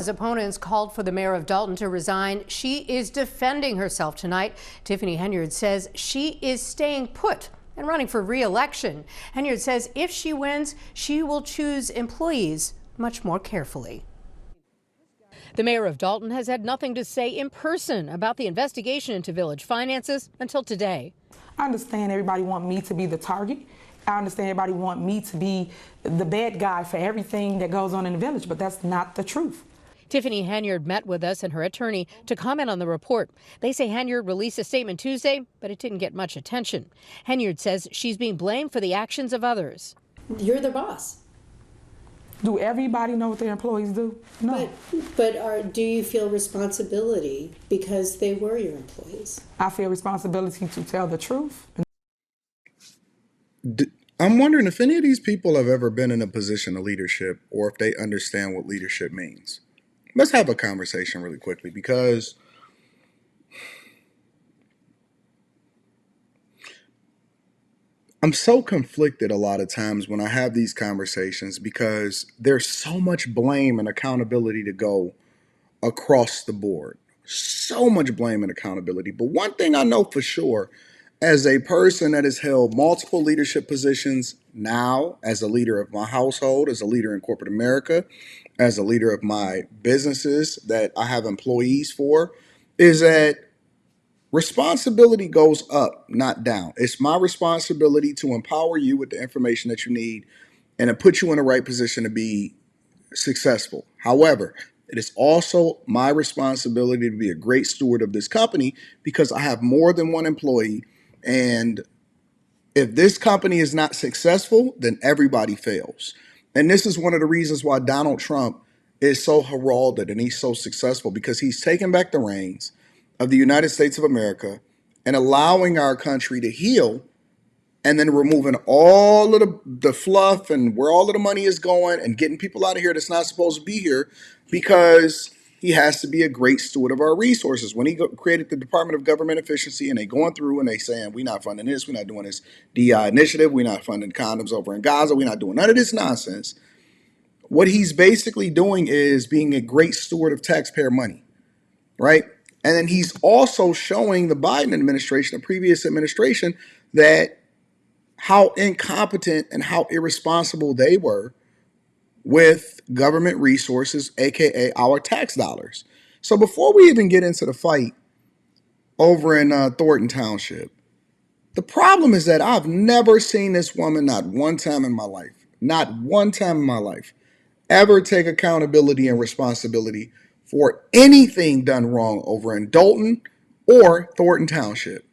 His opponents called for the mayor of Dalton to resign. She is defending herself tonight. Tiffany Henyard says she is staying put and running for re-election. Henyard says if she wins, she will choose employees much more carefully. The mayor of Dalton has had nothing to say in person about the investigation into village finances until today. I understand everybody want me to be the target. I understand everybody want me to be the bad guy for everything that goes on in the village, but that's not the truth. Tiffany Henyard met with us and her attorney to comment on the report. They say Henyard released a statement Tuesday, but it didn't get much attention. Henyard says she's being blamed for the actions of others. You're the boss. Do everybody know what their employees do? No. But do you feel responsibility because they were your employees? I feel responsibility to tell the truth. I'm wondering if any of these people have ever been in a position of leadership or if they understand what leadership means. Let's have a conversation really quickly because I'm so conflicted a lot of times when I have these conversations because there's so much blame and accountability to go across the board. So much blame and accountability. But one thing I know for sure, as a person that has held multiple leadership positions now, as a leader of my household, as a leader in corporate America, as a leader of my businesses that I have employees for, is that responsibility goes up, not down. It's my responsibility to empower you with the information that you need and to put you in the right position to be successful. However, it is also my responsibility to be a great steward of this company because I have more than one employee. And if this company is not successful, then everybody fails. And this is one of the reasons why Donald Trump is so heralded and he's so successful, because he's taken back the reins of the United States of America and allowing our country to heal, and then removing all of the fluff and where all of the money is going and getting people out of here that's not supposed to be here, because he has to be a great steward of our resources. When he created the Department of Government Efficiency and they going through and they saying, we're not funding this, we're not doing this DI initiative, we're not funding condoms over in Gaza, we're not doing none of this nonsense. What he's basically doing is being a great steward of taxpayer money, right? And then he's also showing the Biden administration, the previous administration, that how incompetent and how irresponsible they were with government resources, aka our tax dollars. So before we even get into the fight over in Thornton Township, the problem is that I've never seen this woman, not one time in my life, ever take accountability and responsibility for anything done wrong over in Dalton or Thornton Township.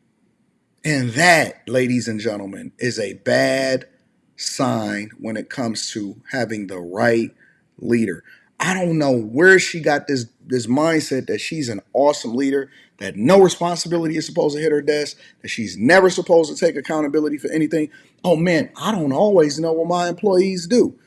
And that, ladies and gentlemen, is a bad sign when it comes to having the right leader. I don't know where she got this mindset that she's an awesome leader, that no responsibility is supposed to hit her desk, that she's never supposed to take accountability for anything. Oh man, I don't always know what my employees do.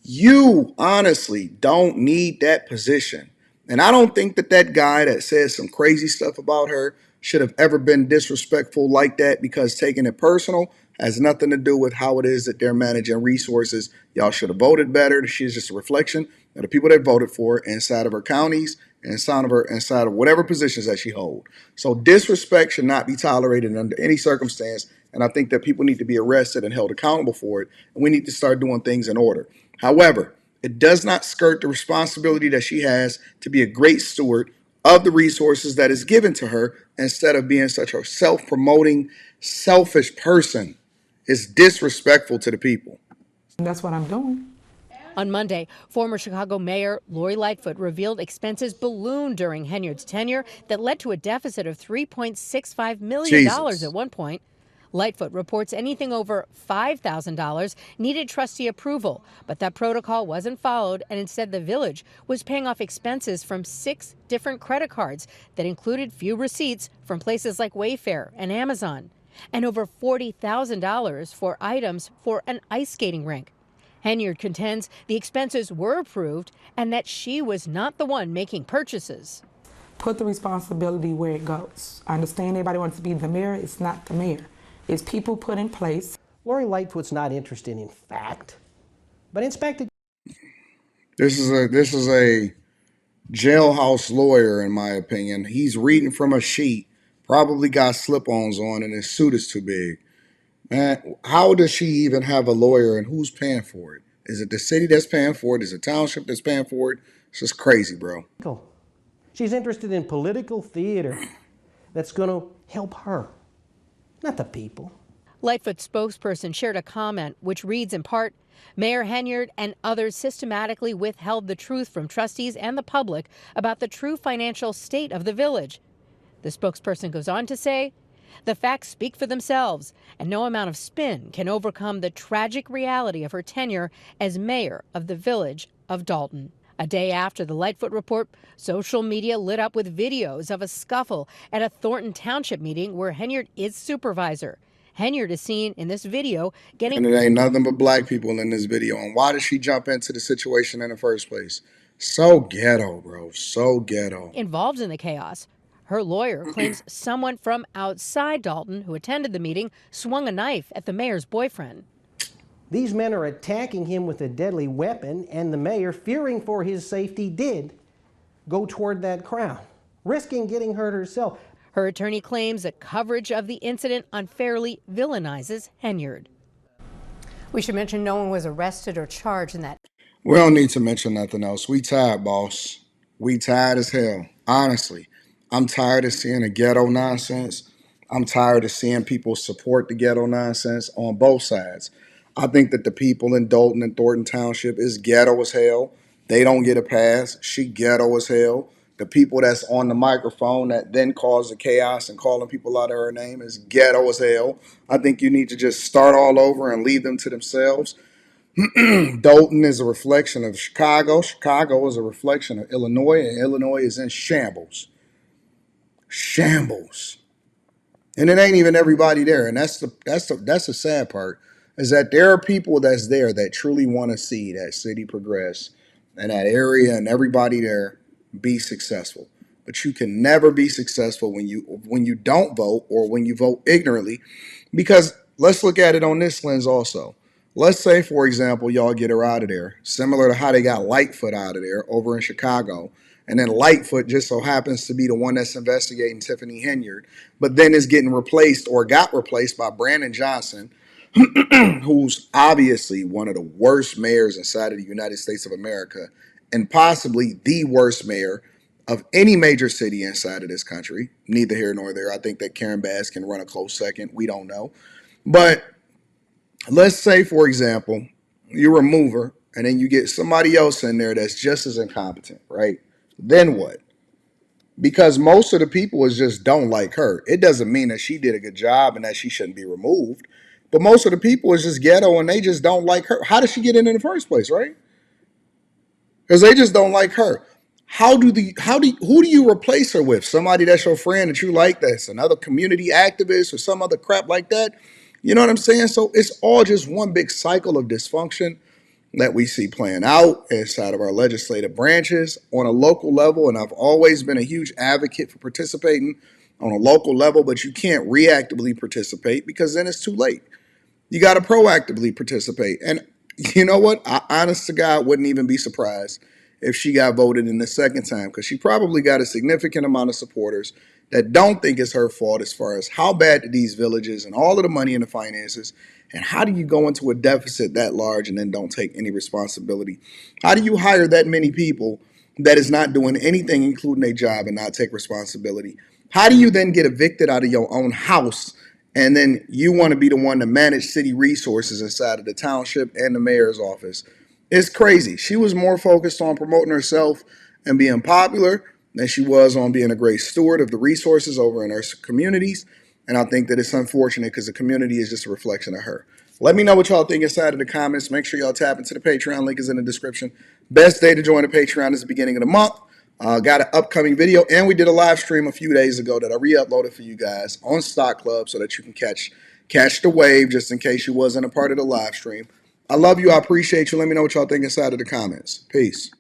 You honestly don't need that position. And I don't think that guy that says some crazy stuff about her should have ever been disrespectful like that, because taking it personal has nothing to do with how it is that they're managing resources. Y'all should have voted better. She's just a reflection of the people that voted for her inside of her counties and inside of whatever positions that she holds. So disrespect should not be tolerated under any circumstance. And I think that people need to be arrested and held accountable for it. And we need to start doing things in order. However, it does not skirt the responsibility that she has to be a great steward of the resources that is given to her, instead of being such a self-promoting, selfish person. It's disrespectful to the people. And that's what I'm doing. On Monday, former Chicago Mayor Lori Lightfoot revealed expenses ballooned during Henyard's tenure that led to a deficit of $3.65 million at one point. Lightfoot reports anything over $5,000 needed trustee approval, but that protocol wasn't followed, and instead the village was paying off expenses from 6 different credit cards that included few receipts from places like Wayfair and Amazon, and over $40,000 for items for an ice skating rink. Henyard contends the expenses were approved and that she was not the one making purchases. Put the responsibility where it goes. I understand everybody wants to be the mayor. It's not the mayor. It's people put in place. Lori Lightfoot's not interested in fact, but Inspector. This is a jailhouse lawyer, in my opinion. He's reading from a sheet, probably got slip-ons on, and his suit is too big. Man, how does she even have a lawyer, and who's paying for it? Is it the city that's paying for it? Is it the township that's paying for it? It's just crazy, bro. She's interested in political theater that's going to help her, not the people. Lightfoot spokesperson shared a comment which reads in part, Mayor Henyard and others systematically withheld the truth from trustees and the public about the true financial state of the village. The spokesperson goes on to say, the facts speak for themselves, and no amount of spin can overcome the tragic reality of her tenure as mayor of the village of Dalton. A day after the Lightfoot report, social media lit up with videos of a scuffle at a Thornton Township meeting where Henyard is supervisor. Henyard is seen in this video getting... And it ain't nothing but black people in this video. And why did she jump into the situation in the first place? So ghetto, bro. So ghetto. ...involved in the chaos. Her lawyer claims someone from outside Dalton who attended the meeting swung a knife at the mayor's boyfriend. These men are attacking him with a deadly weapon, and the mayor, fearing for his safety, did go toward that crowd, risking getting hurt herself. Her attorney claims that coverage of the incident unfairly villainizes Henyard. We should mention no one was arrested or charged in that. We don't need to mention nothing else. We tired, boss. We tired as hell. Honestly, I'm tired of seeing the ghetto nonsense. I'm tired of seeing people support the ghetto nonsense on both sides. I think that the people in Dalton and Thornton Township is ghetto as hell. They don't get a pass. She ghetto as hell. The people that's on the microphone that then cause the chaos and calling people out of her name is ghetto as hell. I think you need to just start all over and leave them to themselves. Dalton is a reflection of Chicago. Chicago is a reflection of Illinois, and Illinois is in shambles. Shambles. And it ain't even everybody there. And that's the sad part, is that there are people that's there that truly want to see that city progress and that area and everybody there be successful. But you can never be successful when you don't vote, or when you vote ignorantly. Because let's look at it on this lens also. Let's say, for example, y'all get her out of there, similar to how they got Lightfoot out of there over in Chicago. And then Lightfoot just so happens to be the one that's investigating Tiffany Henyard, but then is getting replaced, or got replaced, by Brandon Johnson, who's obviously one of the worst mayors inside of the United States of America, and possibly the worst mayor of any major city inside of this country. Neither here nor there. I think that Karen Bass can run a close second. We don't know. But let's say, for example, you remove her and then you get somebody else in there that's just as incompetent, right? Then what? Because most of the people is just don't like her. It doesn't mean that she did a good job and that she shouldn't be removed. But most of the people is just ghetto and they just don't like her. How did she get in the first place, right? Because they just don't like her. Who do you replace her with? Somebody that's your friend that you like, that's another community activist or some other crap like that? You know what I'm saying? So it's all just one big cycle of dysfunction that we see playing out inside of our legislative branches on a local level. And I've always been a huge advocate for participating on a local level, but you can't reactively participate because then it's too late. You got to proactively participate. And you know what? I, honest to God, wouldn't even be surprised if she got voted in the second time, because she probably got a significant amount of supporters that don't think it's her fault as far as how bad did these villages and all of the money and the finances, and how do you go into a deficit that large and then don't take any responsibility? How do you hire that many people that is not doing anything, including a job, and not take responsibility? How do you then get evicted out of your own house, and then you want to be the one to manage city resources inside of the township and the mayor's office? It's crazy. She was more focused on promoting herself and being popular than she was on being a great steward of the resources over in her communities. And I think that it's unfortunate because the community is just a reflection of her. Let me know what y'all think inside of the comments. Make sure y'all tap into the Patreon. Link is in the description. Best day to join the Patreon is the beginning of the month. Got an upcoming video, and we did a live stream a few days ago that I re-uploaded for you guys on Stock Club so that you can catch the wave just in case you wasn't a part of the live stream. I love you. I appreciate you. Let me know what y'all think inside of the comments. Peace.